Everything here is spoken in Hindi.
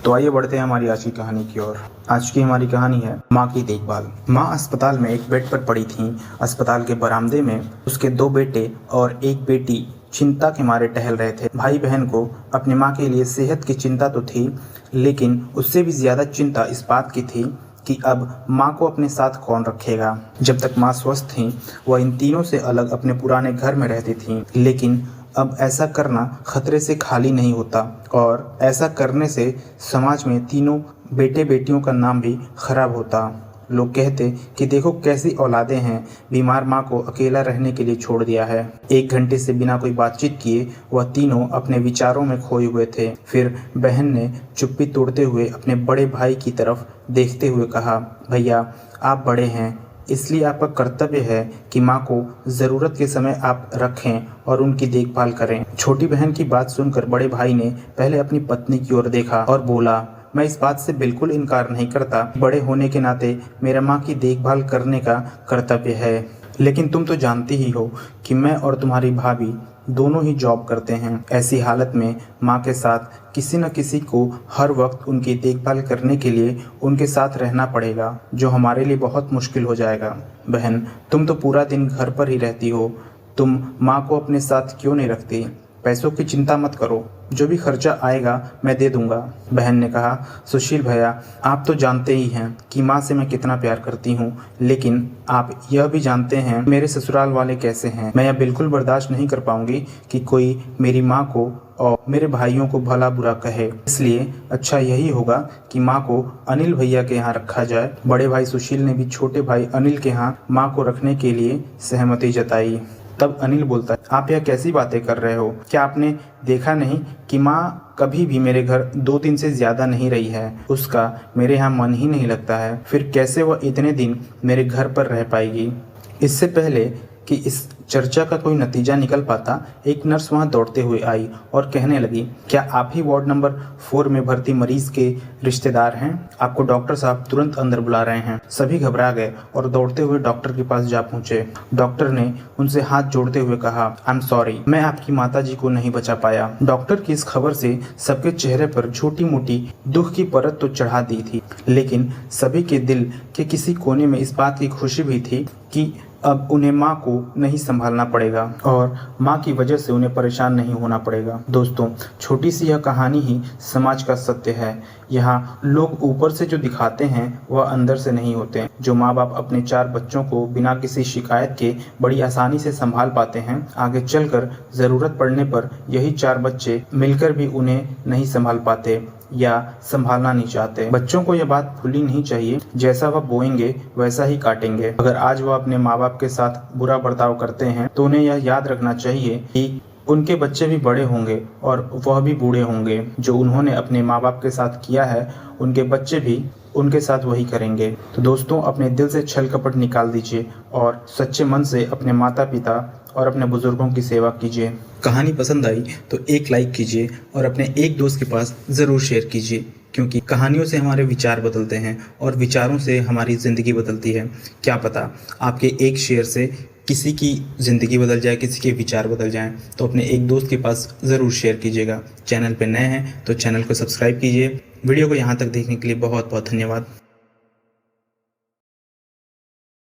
तो आइए बढ़ते हैं हमारी आज की कहानी की ओर। आज की हमारी कहानी है माँ की देखभाल। माँ अस्पताल में एक बेड पर पड़ी थीं। अस्पताल के बरामदे में उसके 2 बेटे और 1 बेटी चिंता के मारे टहल रहे थे। भाई बहन को अपनी माँ के लिए सेहत की चिंता तो थी, लेकिन उससे भी ज्यादा चिंता इस बात की थी कि अब माँ को अपने साथ कौन रखेगा। जब तक माँ स्वस्थ थीं, वह इन तीनों से अलग अपने पुराने घर में रहती थीं, लेकिन अब ऐसा करना खतरे से खाली नहीं होता और ऐसा करने से समाज में तीनों बेटे बेटियों का नाम भी खराब होता। लोग कहते कि देखो कैसी औलादें हैं, बीमार माँ को अकेला रहने के लिए छोड़ दिया है। 1 घंटे से बिना कोई बातचीत किए वह तीनों अपने विचारों में खोए हुए थे। फिर बहन ने चुप्पी तोड़ते हुए अपने बड़े भाई की तरफ देखते हुए कहा, भैया आप बड़े हैं, इसलिए आपका कर्तव्य है कि माँ को ज़रूरत के समय आप रखें और उनकी देखभाल करें। छोटी बहन की बात सुनकर बड़े भाई ने पहले अपनी पत्नी की ओर देखा और बोला, मैं इस बात से बिल्कुल इनकार नहीं करता, बड़े होने के नाते मेरा माँ की देखभाल करने का कर्तव्य है, लेकिन तुम तो जानती ही हो कि मैं और तुम्हारी भाभी दोनों ही जॉब करते हैं। ऐसी हालत में माँ के साथ किसी न किसी को हर वक्त उनकी देखभाल करने के लिए उनके साथ रहना पड़ेगा, जो हमारे लिए बहुत मुश्किल हो जाएगा। बहन, तुम तो पूरा दिन घर पर ही रहती हो, तुम माँ को अपने साथ क्यों नहीं रखती? पैसों की चिंता मत करो, जो भी खर्चा आएगा मैं दे दूंगा। बहन ने कहा, सुशील भैया आप तो जानते ही हैं कि माँ से मैं कितना प्यार करती हूँ, लेकिन आप यह भी जानते हैं मेरे ससुराल वाले कैसे हैं। मैं यह बिल्कुल बर्दाश्त नहीं कर पाऊंगी कि कोई मेरी माँ को और मेरे भाइयों को भला बुरा कहे, इसलिए अच्छा यही होगा कि माँ को अनिल भैया के यहाँ रखा जाए। बड़े भाई सुशील ने भी छोटे भाई अनिल के यहाँ माँ को रखने के लिए सहमति जताई। तब अनिल बोलता है, आप यह कैसी बातें कर रहे हो? क्या आपने देखा नहीं कि माँ कभी भी मेरे घर 2 दिन से ज्यादा नहीं रही है? उसका मेरे यहाँ मन ही नहीं लगता है, फिर कैसे वह इतने दिन मेरे घर पर रह पाएगी? इससे पहले कि इस चर्चा का कोई नतीजा निकल पाता, एक नर्स वहां दौड़ते हुए आई और कहने लगी, क्या आप ही वार्ड नंबर 4 में भर्ती मरीज के रिश्तेदार हैं? आपको डॉक्टर साहब तुरंत अंदर बुला रहे हैं। सभी घबरा गए और दौड़ते हुए डॉक्टर के पास जा पहुंचे। डॉक्टर ने उनसे हाथ जोड़ते हुए कहा, आई एम सॉरी, मैं आपकी माताजी को नहीं बचा पाया। डॉक्टर की इस खबर से सबके चेहरे पर छोटी मोटी दुख की परत तो चढ़ा दी थी, लेकिन सभी के दिल के किसी कोने में इस बात की खुशी भी थी कि अब उन्हें माँ को नहीं संभालना पड़ेगा और माँ की वजह से उन्हें परेशान नहीं होना पड़ेगा। दोस्तों, छोटी सी यह कहानी ही समाज का सत्य है। यहाँ लोग ऊपर से जो दिखाते हैं वह अंदर से नहीं होते। जो माँ बाप अपने 4 बच्चों को बिना किसी शिकायत के बड़ी आसानी से संभाल पाते हैं, आगे चलकर ज़रूरत पड़ने पर यही 4 बच्चे मिलकर भी उन्हें नहीं संभाल पाते या संभालना नहीं चाहते। बच्चों को यह बात भूलनी नहीं चाहिए, जैसा वह बोएंगे वैसा ही काटेंगे। अगर आज वह अपने माँ बाप के साथ बुरा बर्ताव करते हैं तो उन्हें यह याद रखना चाहिए कि उनके बच्चे भी बड़े होंगे और वह भी बूढ़े होंगे। जो उन्होंने अपने माँ बाप के साथ किया है, उनके बच्चे भी उनके साथ वही करेंगे। तो दोस्तों, अपने दिल से छल कपट निकाल दीजिए और सच्चे मन से अपने माता पिता और अपने बुजुर्गों की सेवा कीजिए। कहानी पसंद आई तो एक लाइक कीजिए और अपने एक दोस्त के पास ज़रूर शेयर कीजिए, क्योंकि कहानियों से हमारे विचार बदलते हैं और विचारों से हमारी ज़िंदगी बदलती है। क्या पता आपके एक शेयर से किसी की ज़िंदगी बदल जाए, किसी के विचार बदल जाएं। तो अपने एक दोस्त के पास ज़रूर शेयर कीजिएगा। चैनल पर नए हैं तो चैनल को सब्सक्राइब कीजिए। वीडियो को यहाँ तक देखने के लिए बहुत बहुत धन्यवाद।